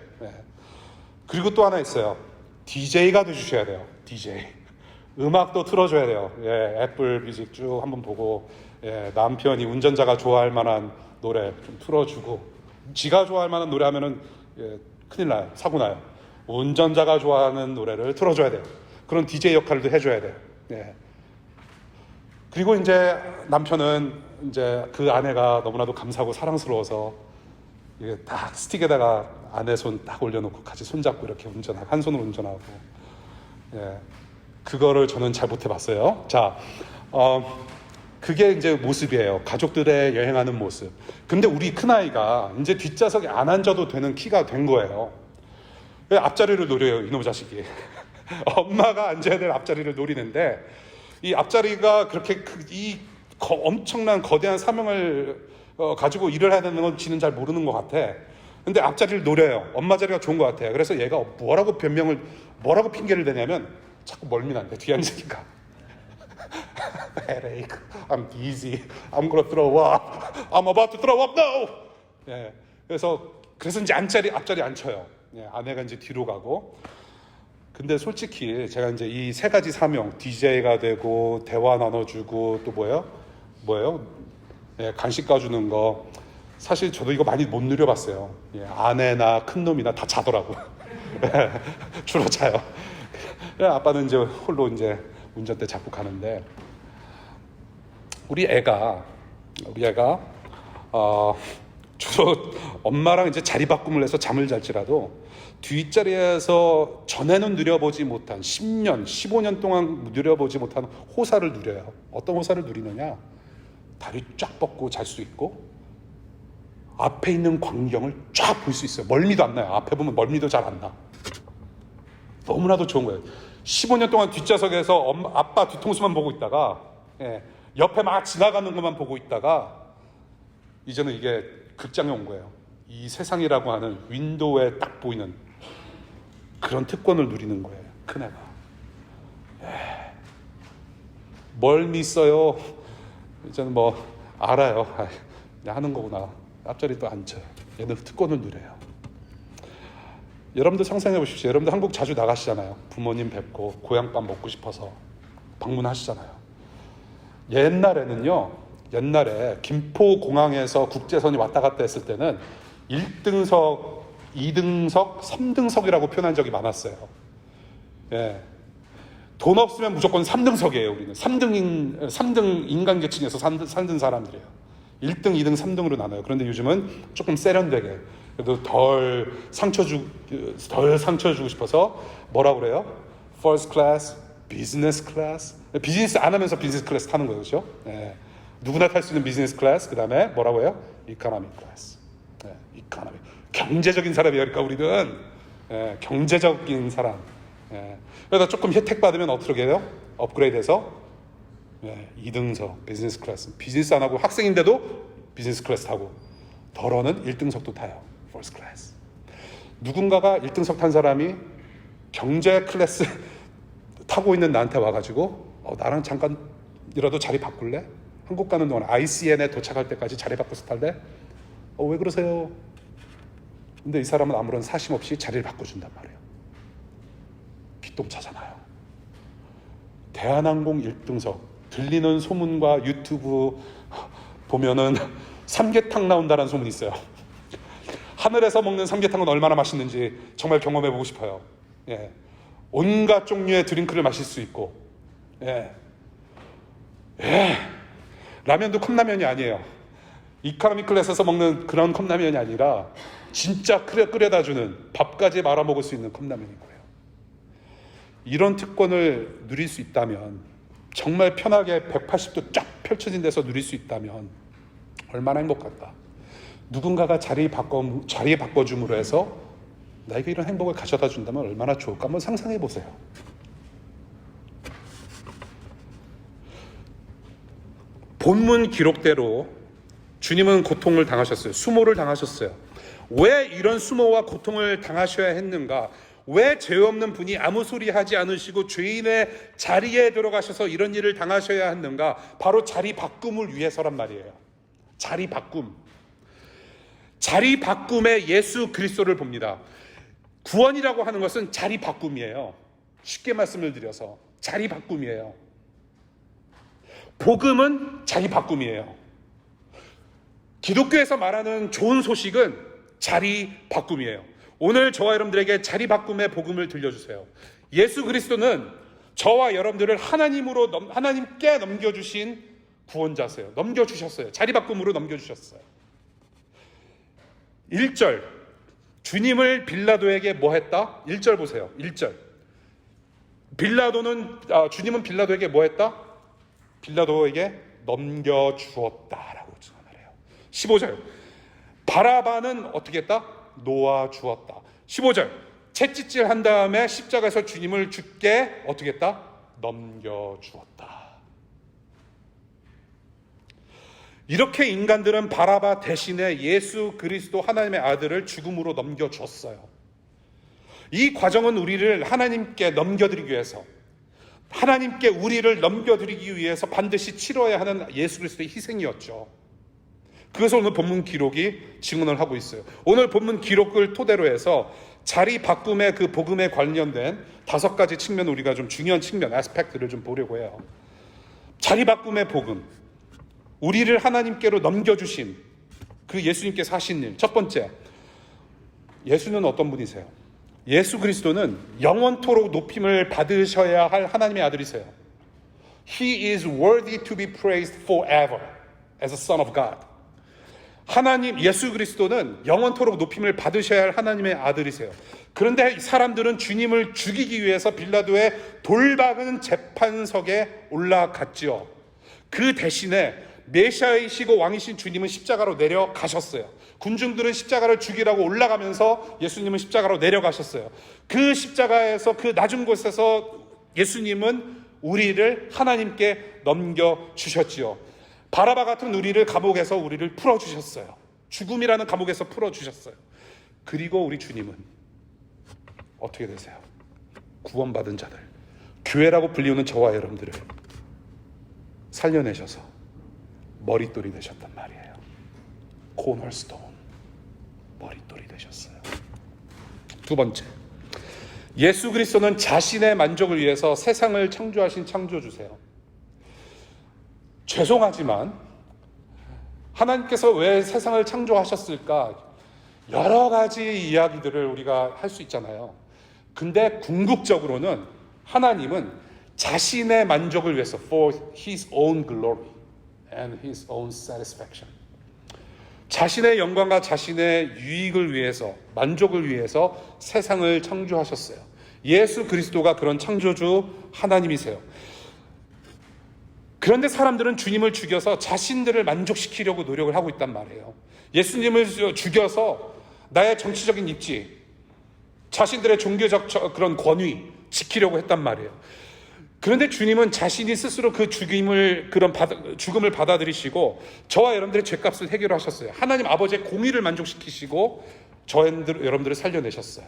그리고 또 하나 있어요. DJ가 돼주셔야 돼요. DJ. 음악도 틀어줘야 돼요. 애플 뮤직 쭉 한번 보고, 남편이 운전자가 좋아할 만한 노래 좀 틀어주고, 지가 좋아할 만한 노래 하면은 큰일 나요. 사고 나요. 운전자가 좋아하는 노래를 틀어줘야 돼요. 그런 DJ 역할도 해줘야 돼요. 그리고 이제 남편은 이제 그 아내가 너무나도 감사하고 사랑스러워서 이게 딱 스틱에다가 아내 손 딱 올려놓고 같이 손잡고 이렇게 운전하고, 한 손으로 운전하고. 그거를 저는 잘 못해봤어요. 자, 그게 이제 모습이에요. 가족들의 여행하는 모습. 근데 우리 큰아이가 이제 뒷좌석에 안 앉아도 되는 키가 된 거예요. 앞자리를 노려요, 이놈의 자식이. 엄마가 앉아야 될 앞자리를 노리는데, 이 앞자리가 그렇게 엄청난 거대한 사명을 가지고 일을 해야 되는 건 지는 잘 모르는 것 같아. 근데 앞자리를 노려요. 엄마 자리가 좋은 것 같아요. 그래서 얘가 뭐라고 핑계를 대냐면, 자꾸 멀미 난대, 뒤에 앉으니까. Headache, I'm dizzy, I'm gonna throw up, I'm about to throw up, no! 그래서 이제 앞자리 앉혀요. 아내가 이제 뒤로 가고. 근데 솔직히 제가 이제 이 세 가지 사명, DJ가 되고, 대화 나눠주고, 또 뭐예요? 간식 까주는 거. 사실 저도 이거 많이 못 누려봤어요. 아내나 큰 놈이나 다 자더라고. 주로 자요. 아빠는 이제 홀로 이제 운전대 잡고 가는데, 우리 애가 주로 엄마랑 이제 자리 바꿈을 해서 잠을 잘지라도 뒷자리에서 전에는 누려보지 못한 10년, 15년 동안 누려보지 못한 호사를 누려요. 어떤 호사를 누리느냐? 다리 쫙 뻗고 잘 수 있고, 앞에 있는 광경을 쫙 볼 수 있어요. 멀미도 안 나요. 앞에 보면 멀미도 잘 안 나. 너무나도 좋은 거예요. 15년 동안 뒷좌석에서 아빠 뒤통수만 보고 있다가, 옆에 막 지나가는 것만 보고 있다가, 이제는 이게 극장에 온 거예요. 이 세상이라고 하는 윈도우에 딱 보이는 그런 특권을 누리는 거예요. 큰애가. 뭘 믿어요? 이제는 뭐 알아요. 그냥 하는 거구나. 앞자리 또 앉혀요. 얘는 특권을 누려요. 여러분들 상상해 보십시오. 여러분들 한국 자주 나가시잖아요. 부모님 뵙고 고향밥 먹고 싶어서 방문하시잖아요. 옛날에 김포공항에서 국제선이 왔다 갔다 했을 때는 1등석, 2등석, 3등석이라고 표현한 적이 많았어요. 예. 돈 없으면 무조건 3등석이에요. 우리는 3등 인간계층에서 3등 사람들이에요. 1등, 2등, 3등으로 나눠요. 그런데 요즘은 조금 세련되게, 그래도 덜 상처 주고 싶어서 뭐라고 그래요? First class, business class. 비즈니스 안 하면서 비즈니스 클래스 타는 거죠, 그렇죠? 예. 누구나 탈 수 있는 비즈니스 클래스. 그 다음에 뭐라고 해요? 이코노미 클래스. 예. 이코노미. 경제적인 사람이니까 우리는 예. 경제적인 사람. 예. 그러다 조금 혜택 받으면 어떻게 해요? 업그레이드해서 예. 2등석 비즈니스 클래스. 비즈니스 안 하고 학생인데도 비즈니스 클래스 타고 덜어는 1등석도 타요. 퍼스트 클래스. 누군가가 1등석 탄 사람이 경제 클래스 타고 있는 나한테 와가지고 나랑 잠깐이라도 자리 바꿀래? 한국 가는 동안 ICN에 도착할 때까지 자리 바꿔서 탈래? 왜 그러세요? 근데 이 사람은 아무런 사심 없이 자리를 바꿔준단 말이에요. 기똥차잖아요. 대한항공 1등석 들리는 소문과 유튜브 보면은 삼계탕 나온다는 소문이 있어요. 하늘에서 먹는 삼계탕은 얼마나 맛있는지 정말 경험해보고 싶어요. 예. 온갖 종류의 드링크를 마실 수 있고, 예. 라면도 컵라면이 아니에요. 이코노미 클래스에서 먹는 그런 컵라면이 아니라 진짜 끓여다 주는 밥까지 말아 먹을 수 있는 컵라면인 거예요. 이런 특권을 누릴 수 있다면, 정말 편하게 180도 쫙 펼쳐진 데서 누릴 수 있다면 얼마나 행복할까. 누군가가 자리에 바꿔줌으로 해서 나에게 이런 행복을 가져다 준다면 얼마나 좋을까. 한번 상상해 보세요. 본문 기록대로 주님은 고통을 당하셨어요. 수모를 당하셨어요. 왜 이런 수모와 고통을 당하셔야 했는가? 왜 죄 없는 분이 아무 소리 하지 않으시고 죄인의 자리에 들어가셔서 이런 일을 당하셔야 했는가? 바로 자리 바꿈을 위해서란 말이에요. 자리 바꿈. 자리 바꿈에 예수 그리스도를 봅니다. 구원이라고 하는 것은 자리 바꿈이에요. 쉽게 말씀을 드려서 자리 바꿈이에요. 복음은 자리 바꿈이에요. 기독교에서 말하는 좋은 소식은 자리 바꿈이에요. 오늘 저와 여러분들에게 자리 바꿈의 복음을 들려주세요. 예수 그리스도는 저와 여러분들을 하나님께 넘겨주신 구원자세요. 넘겨주셨어요. 자리 바꿈으로 넘겨주셨어요. 1절 주님을 빌라도에게 뭐 했다? 1절 보세요. 1절 주님은 빌라도에게 뭐 했다? 빌라도에게 넘겨주었다라고 말해요. 15절 바라바는 어떻게 했다? 놓아주었다. 15절 채찍질 한 다음에 십자가에서 주님을 죽게 어떻게 했다? 넘겨주었다. 이렇게 인간들은 바라바 대신에 예수 그리스도 하나님의 아들을 죽음으로 넘겨줬어요. 이 과정은 우리를 하나님께 넘겨드리기 위해서, 하나님께 우리를 넘겨드리기 위해서 반드시 치러야 하는 예수 그리스도의 희생이었죠. 그것을 오늘 본문 기록이 증언을 하고 있어요. 오늘 본문 기록을 토대로 해서 자리 바꿈의 그 복음에 관련된 5가지 측면, 우리가 좀 중요한 측면, 아스펙트를 좀 보려고 해요. 자리 바꿈의 복음, 우리를 하나님께로 넘겨주신 그 예수님께서 하신 일. 첫 번째, 예수는 어떤 분이세요? 예수 그리스도는 영원토록 높임을 받으셔야 할 하나님의 아들이세요. He is worthy to be praised forever as a son of God. 예수 그리스도는 영원토록 높임을 받으셔야 할 하나님의 아들이세요. 그런데 사람들은 주님을 죽이기 위해서 빌라도의 돌박은 재판석에 올라갔지요. 그 대신에 메시아이시고 왕이신 주님은 십자가로 내려가셨어요. 군중들은 십자가를 죽이라고 올라가면서 예수님은 십자가로 내려가셨어요. 그 십자가에서, 그 낮은 곳에서 예수님은 우리를 하나님께 넘겨주셨지요. 바라바 같은 우리를 감옥에서 우리를 풀어주셨어요. 죽음이라는 감옥에서 풀어주셨어요. 그리고 우리 주님은 어떻게 되세요? 구원받은 자들, 교회라고 불리우는 저와 여러분들을 살려내셔서 머릿돌이 되셨단 말이에요. 코널스톤, 머릿돌이 되셨어요. 두 번째, 예수 그리스도는 자신의 만족을 위해서 세상을 창조하신 창조주세요. 죄송하지만 하나님께서 왜 세상을 창조하셨을까? 여러 가지 이야기들을 우리가 할 수 있잖아요. 근데 궁극적으로는 하나님은 자신의 만족을 위해서 for His own glory and His own satisfaction, 자신의 영광과 자신의 유익을 위해서, 만족을 위해서 세상을 창조하셨어요. 예수 그리스도가 그런 창조주 하나님이세요. 그런데 사람들은 주님을 죽여서 자신들을 만족시키려고 노력을 하고 있단 말이에요. 예수님을 죽여서 나의 정치적인 입지, 자신들의 종교적 그런 권위 지키려고 했단 말이에요. 그런데 주님은 자신이 스스로 그 죽음을 받아들이시고 저와 여러분들의 죄값을 해결하셨어요. 하나님 아버지의 공의를 만족시키시고 여러분들을 살려내셨어요.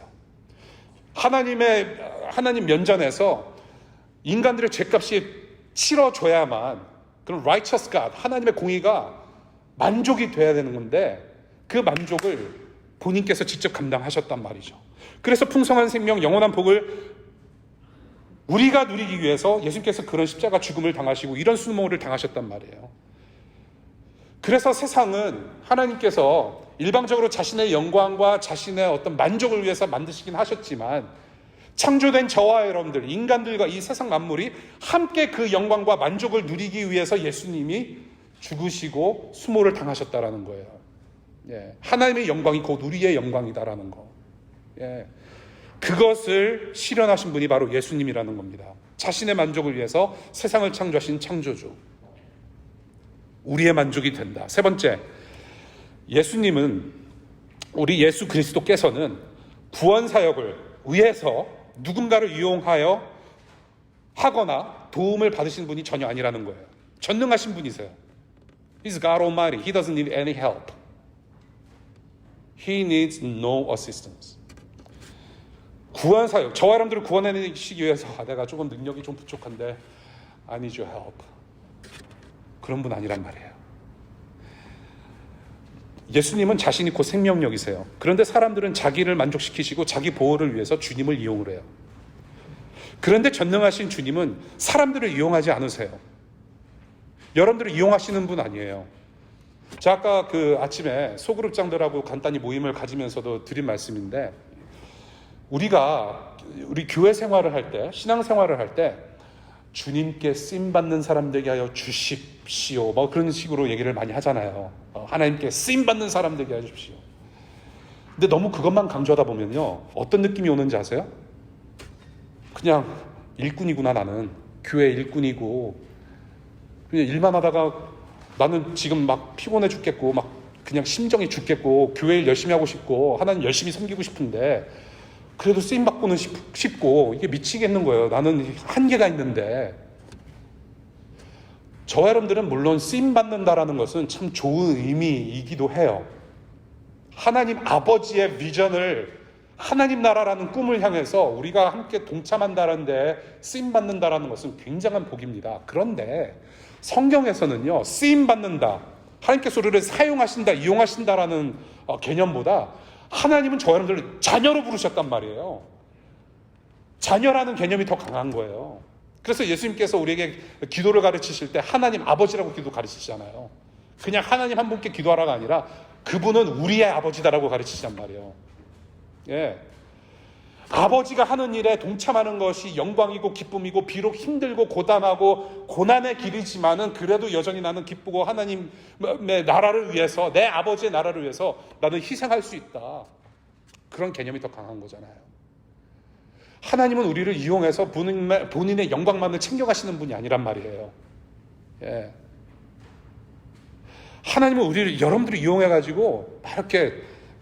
하나님 면전에서 인간들의 죄값이 치러줘야만 그런 righteous God, 하나님의 공의가 만족이 돼야 되는 건데 그 만족을 본인께서 직접 감당하셨단 말이죠. 그래서 풍성한 생명, 영원한 복을 우리가 누리기 위해서 예수님께서 그런 십자가 죽음을 당하시고 이런 수모를 당하셨단 말이에요. 그래서 세상은 하나님께서 일방적으로 자신의 영광과 자신의 어떤 만족을 위해서 만드시긴 하셨지만 창조된 저와 여러분들, 인간들과 이 세상 만물이 함께 그 영광과 만족을 누리기 위해서 예수님이 죽으시고 수모를 당하셨다라는 거예요. 예, 하나님의 영광이 곧 우리의 영광이다라는 거. 예, 그것을 실현하신 분이 바로 예수님이라는 겁니다. 자신의 만족을 위해서 세상을 창조하신 창조주. 우리의 만족이 된다. 세 번째, 예수님은, 우리 예수 그리스도께서는 구원 사역을 위해서 누군가를 이용하여 하거나 도움을 받으신 분이 전혀 아니라는 거예요. 전능하신 분이세요. He's God Almighty. He doesn't need any help. He needs no assistance. 구원 사역, 저와 여러분들을 구원해내시기 위해서 내가 조금 능력이 좀 부족한데 I need your help. 그런 분 아니란 말이에요. 예수님은 자신이 곧 생명력이세요. 그런데 사람들은 자기를 만족시키시고 자기 보호를 위해서 주님을 이용을 해요. 그런데 전능하신 주님은 사람들을 이용하지 않으세요. 여러분들을 이용하시는 분 아니에요. 제가 아까 그 아침에 소그룹장들하고 간단히 모임을 가지면서도 드린 말씀인데, 우리 교회 생활을 할 때, 신앙 생활을 할 때 주님께 쓰임받는 사람들에게 하여 주십시오, 뭐 그런 식으로 얘기를 많이 하잖아요. 하나님께 쓰임받는 사람들에게 하여 주십시오. 근데 너무 그것만 강조하다 보면요, 어떤 느낌이 오는지 아세요? 그냥 일꾼이구나, 나는 교회 일꾼이고 그냥 일만 하다가 나는 지금 막 피곤해 죽겠고 막 그냥 심정이 죽겠고 교회 일 열심히 하고 싶고 하나님 열심히 섬기고 싶은데 그래도 쓰임받고는 싶고 이게 미치겠는 거예요. 나는 한계가 있는데. 저와 여러분들은 물론 쓰임받는다라는 것은 참 좋은 의미이기도 해요. 하나님 아버지의 비전을, 하나님 나라라는 꿈을 향해서 우리가 함께 동참한다는 데 쓰임받는다라는 것은 굉장한 복입니다. 그런데 성경에서는요, 쓰임받는다, 하나님께서 우리를 사용하신다, 이용하신다라는 개념보다 하나님은 저 여러분들을 자녀로 부르셨단 말이에요. 자녀라는 개념이 더 강한 거예요. 그래서 예수님께서 우리에게 기도를 가르치실 때 하나님 아버지라고 기도 가르치시잖아요. 그냥 하나님 한 분께 기도하라가 아니라 그분은 우리의 아버지다라고 가르치시단 말이에요. 예. 아버지가 하는 일에 동참하는 것이 영광이고 기쁨이고, 비록 힘들고 고단하고 고난의 길이지만은 그래도 여전히 나는 기쁘고 하나님의 나라를 위해서, 내 아버지의 나라를 위해서 나는 희생할 수 있다. 그런 개념이 더 강한 거잖아요. 하나님은 우리를 이용해서 본인의 영광만을 챙겨가시는 분이 아니란 말이에요. 예. 하나님은 여러분들을 이용해가지고 막 이렇게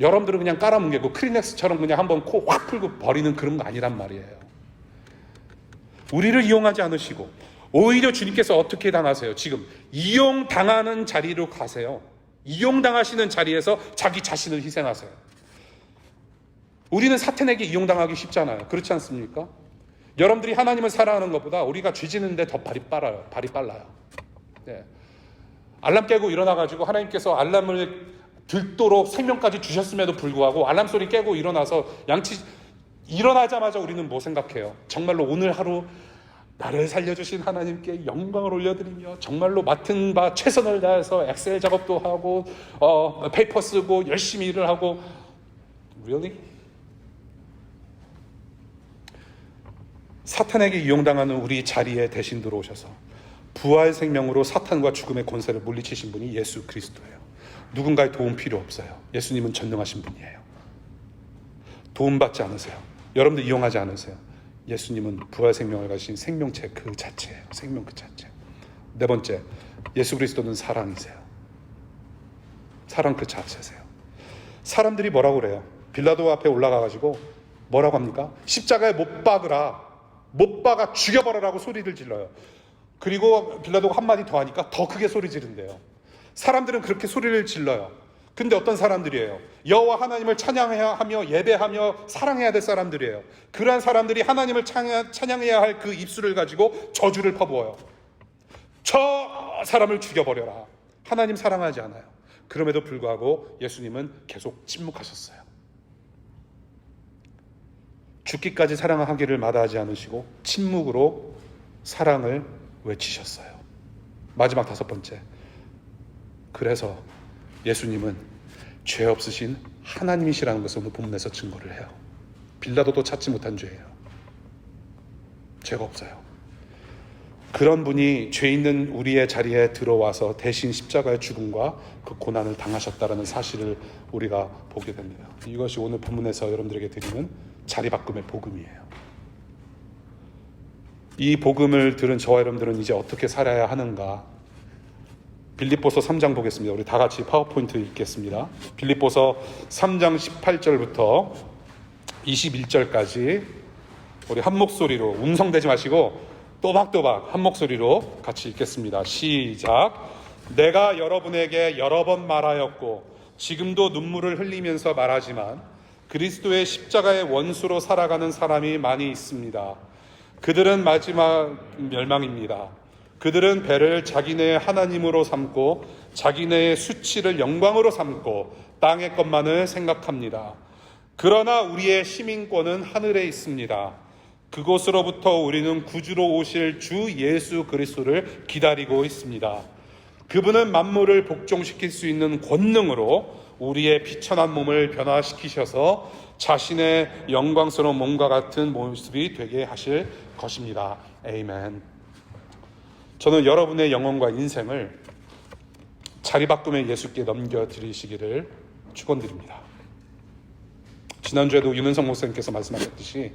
여러분들은 그냥 깔아뭉개고 크리넥스처럼 그냥 한번 코 확 풀고 버리는 그런 거 아니란 말이에요. 우리를 이용하지 않으시고 오히려 주님께서 어떻게 당하세요? 지금 이용당하는 자리로 가세요. 이용당하시는 자리에서 자기 자신을 희생하세요. 우리는 사탄에게 이용당하기 쉽잖아요. 그렇지 않습니까? 여러분들이 하나님을 사랑하는 것보다 우리가 죄 지는데 더 발이 빨라요. 네. 알람 깨고 일어나가지고 하나님께서 알람을 듣도록 생명까지 주셨음에도 불구하고 알람 소리 깨고 일어나서 일어나자마자 우리는 뭐 생각해요? 정말로 오늘 하루 나를 살려주신 하나님께 영광을 올려드리며 정말로 맡은 바 최선을 다해서 엑셀 작업도 하고 페이퍼 쓰고 열심히 일을 하고. Really? 사탄에게 이용당하는 우리 자리에 대신 들어오셔서 부활 생명으로 사탄과 죽음의 권세를 물리치신 분이 예수 그리스도예요. 누군가의 도움 필요 없어요. 예수님은 전능하신 분이에요. 도움받지 않으세요. 여러분들 이용하지 않으세요. 예수님은 부활 생명을 가진 생명체 그 자체예요. 생명 그 자체. 네 번째, 예수 그리스도는 사랑이세요. 사랑 그 자체세요. 사람들이 뭐라고 그래요? 빌라도 앞에 올라가가지고 뭐라고 합니까? 십자가에 못 박으라, 못 박아 죽여버려라고 소리를 질러요. 그리고 빌라도가 한마디 더 하니까 더 크게 소리 지른대요. 사람들은 그렇게 소리를 질러요. 근데 어떤 사람들이에요? 여호와 하나님을 찬양해야 하며 예배하며 사랑해야 될 사람들이에요. 그러한 사람들이 하나님을 찬양해야 할 그 입술을 가지고 저주를 퍼부어요. 저 사람을 죽여버려라. 하나님 사랑하지 않아요. 그럼에도 불구하고 예수님은 계속 침묵하셨어요. 죽기까지 사랑하기를 마다하지 않으시고 침묵으로 사랑을 외치셨어요. 마지막 다섯 번째, 그래서 예수님은 죄 없으신 하나님이시라는 것을 오늘 본문에서 증거를 해요. 빌라도도 찾지 못한 죄예요. 죄가 없어요. 그런 분이 죄 있는 우리의 자리에 들어와서 대신 십자가의 죽음과 그 고난을 당하셨다는 사실을 우리가 보게 됩니다. 이것이 오늘 본문에서 여러분들에게 드리는 자리바꿈의 복음이에요. 이 복음을 들은 저와 여러분들은 이제 어떻게 살아야 하는가? 빌립보서 3장 보겠습니다. 우리 다 같이 파워포인트 읽겠습니다. 빌립보서 3장 18절부터 21절까지 우리 한 목소리로, 웅성대지 마시고 또박또박 한 목소리로 같이 읽겠습니다. 시작. 내가 여러분에게 여러 번 말하였고 지금도 눈물을 흘리면서 말하지만 그리스도의 십자가의 원수로 살아가는 사람이 많이 있습니다. 그들은 마지막 멸망입니다. 그들은 배를 자기네의 하나님으로 삼고 자기네의 수치를 영광으로 삼고 땅의 것만을 생각합니다. 그러나 우리의 시민권은 하늘에 있습니다. 그곳으로부터 우리는 구주로 오실 주 예수 그리스도를 기다리고 있습니다. 그분은 만물을 복종시킬 수 있는 권능으로 우리의 비천한 몸을 변화시키셔서 자신의 영광스러운 몸과 같은 모습이 되게 하실 것입니다. 아멘. 저는 여러분의 영혼과 인생을 자리바꿈의 예수께 넘겨드리시기를 축원드립니다. 지난주에도 윤은성 목사님께서 말씀하셨듯이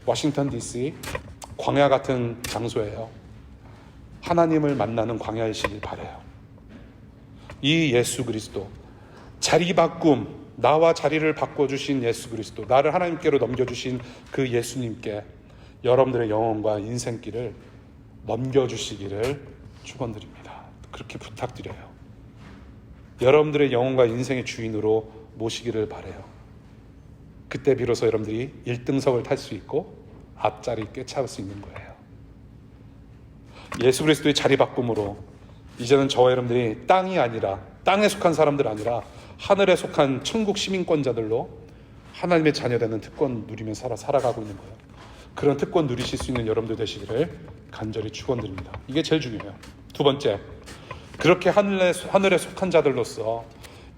워싱턴 DC 광야 같은 장소예요. 하나님을 만나는 광야이시길 바라요. 이 예수 그리스도, 자리바꿈, 나와 자리를 바꿔주신 예수 그리스도, 나를 하나님께로 넘겨주신 그 예수님께 여러분들의 영혼과 인생길을 넘겨주시기를 축원드립니다. 그렇게 부탁드려요. 여러분들의 영혼과 인생의 주인으로 모시기를 바라요. 그때 비로소 여러분들이 1등석을 탈 수 있고 앞자리 꿰차올 수 있는 거예요. 예수 그리스도의 자리바꿈으로 이제는 저와 여러분들이 땅이 아니라, 땅에 속한 사람들 아니라 하늘에 속한 천국 시민권자들로 하나님의 자녀되는 특권 누리며 살아가고 있는 거예요. 그런 특권 누리실 수 있는 여러분들 되시기를 간절히 축원드립니다. 이게 제일 중요해요. 두 번째, 그렇게 하늘에 속한 자들로서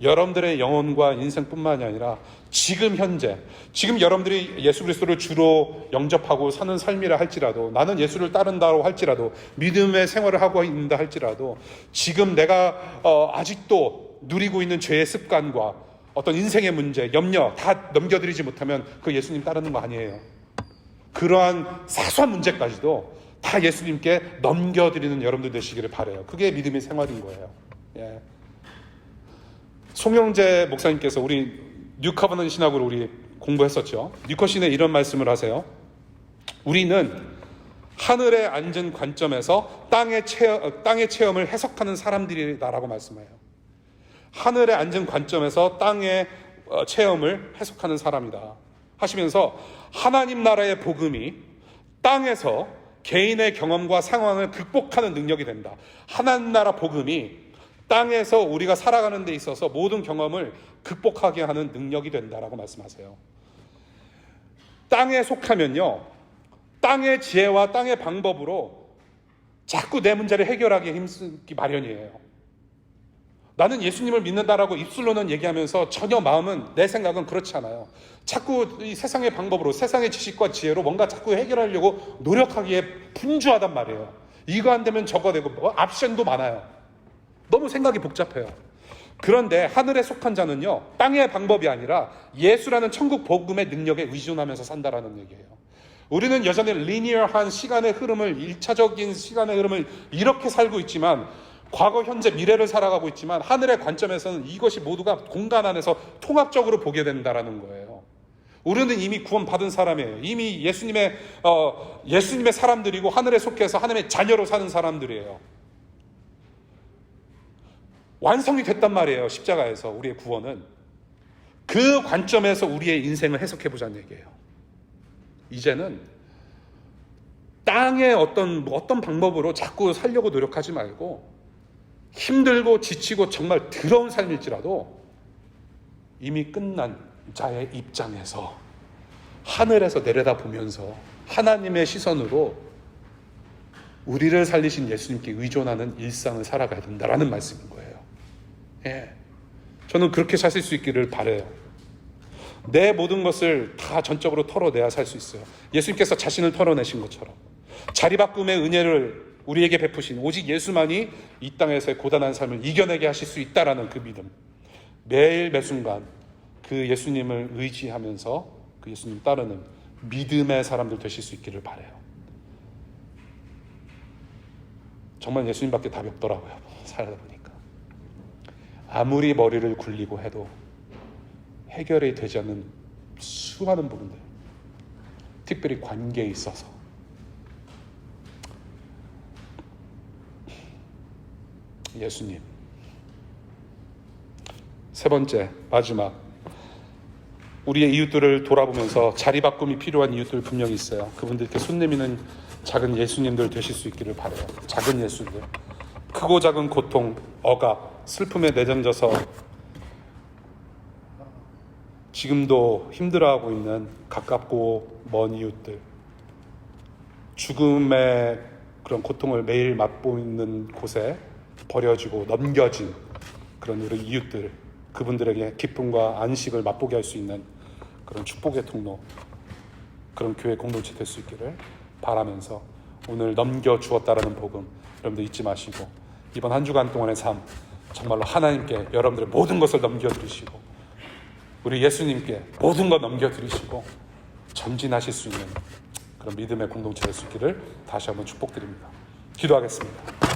여러분들의 영혼과 인생뿐만이 아니라 지금 현재, 지금 여러분들이 예수 그리스도를 주로 영접하고 사는 삶이라 할지라도, 나는 예수를 따른다고 할지라도, 믿음의 생활을 하고 있는다 할지라도, 지금 내가 아직도 누리고 있는 죄의 습관과 어떤 인생의 문제, 염려 다 넘겨드리지 못하면 그 예수님 따르는 거 아니에요. 그러한 사소한 문제까지도 다 예수님께 넘겨드리는 여러분들 되시기를 바라요. 그게 믿음의 생활인 거예요. 예. 송영재 목사님께서 우리 뉴커버넌 신학으로 우리 공부했었죠. 뉴커신에 이런 말씀을 하세요. 우리는 하늘에 앉은 관점에서 땅의 체험을 해석하는 사람들이다라고 말씀해요. 하늘에 앉은 관점에서 땅의 체험을 해석하는 사람이다 하시면서 하나님 나라의 복음이 땅에서 개인의 경험과 상황을 극복하는 능력이 된다. 하나님 나라 복음이 땅에서 우리가 살아가는 데 있어서 모든 경험을 극복하게 하는 능력이 된다라고 말씀하세요. 땅에 속하면요, 땅의 지혜와 땅의 방법으로 자꾸 내 문제를 해결하기 힘쓰기 마련이에요. 나는 예수님을 믿는다라고 입술로는 얘기하면서 전혀 마음은, 내 생각은 그렇지 않아요. 자꾸 이 세상의 방법으로, 세상의 지식과 지혜로 뭔가 자꾸 해결하려고 노력하기에 분주하단 말이에요. 이거 안 되면 저거 되고, 옵션도 많아요. 너무 생각이 복잡해요. 그런데 하늘에 속한 자는요, 땅의 방법이 아니라 예수라는 천국 복음의 능력에 의존하면서 산다라는 얘기예요. 우리는 여전히 리니어한 시간의 흐름을, 1차적인 시간의 흐름을 이렇게 살고 있지만, 과거, 현재, 미래를 살아가고 있지만, 하늘의 관점에서는 이것이 모두가 공간 안에서 통합적으로 보게 된다라는 거예요. 우리는 이미 구원받은 사람이에요. 이미 예수님의 사람들이고, 하늘에 속해서 하나님의 자녀로 사는 사람들이에요. 완성이 됐단 말이에요. 십자가에서 우리의 구원은. 그 관점에서 우리의 인생을 해석해 보자는 얘기예요. 이제는 땅의 어떤 방법으로 자꾸 살려고 노력하지 말고, 힘들고 지치고 정말 더러운 삶일지라도 이미 끝난 자의 입장에서 하늘에서 내려다보면서 하나님의 시선으로 우리를 살리신 예수님께 의존하는 일상을 살아가야 된다라는 말씀인 거예요. 예, 저는 그렇게 사실 수 있기를 바라요. 내 모든 것을 다 전적으로 털어내야 살 수 있어요. 예수님께서 자신을 털어내신 것처럼 자리바꿈의 은혜를 우리에게 베푸신 오직 예수만이 이 땅에서의 고단한 삶을 이겨내게 하실 수 있다라는 그 믿음, 매일 매순간 그 예수님을 의지하면서 그 예수님 따르는 믿음의 사람들 되실 수 있기를 바라요. 정말 예수님밖에 답이 없더라고요. 살다 보니까 아무리 머리를 굴리고 해도 해결이 되지 않는 수많은 부분들, 특별히 관계에 있어서 예수님. 세 번째, 마지막, 우리의 이웃들을 돌아보면서 자리바꿈이 필요한 이웃들 분명히 있어요. 그분들께 손 내미는 작은 예수님들 되실 수 있기를 바라요. 작은 예수들, 크고 작은 고통, 억압, 슬픔에 내던져서 지금도 힘들어하고 있는 가깝고 먼 이웃들, 죽음의 그런 고통을 매일 맛보이는 곳에 버려지고 넘겨진 그런 우리 이웃들, 그분들에게 기쁨과 안식을 맛보게 할 수 있는 그런 축복의 통로, 그런 교회 공동체 될 수 있기를 바라면서 오늘 넘겨주었다라는 복음 여러분들 잊지 마시고, 이번 한 주간 동안의 삶 정말로 하나님께 여러분들의 모든 것을 넘겨드리시고, 우리 예수님께 모든 것 넘겨드리시고 전진하실 수 있는 그런 믿음의 공동체 될 수 있기를 다시 한번 축복드립니다. 기도하겠습니다.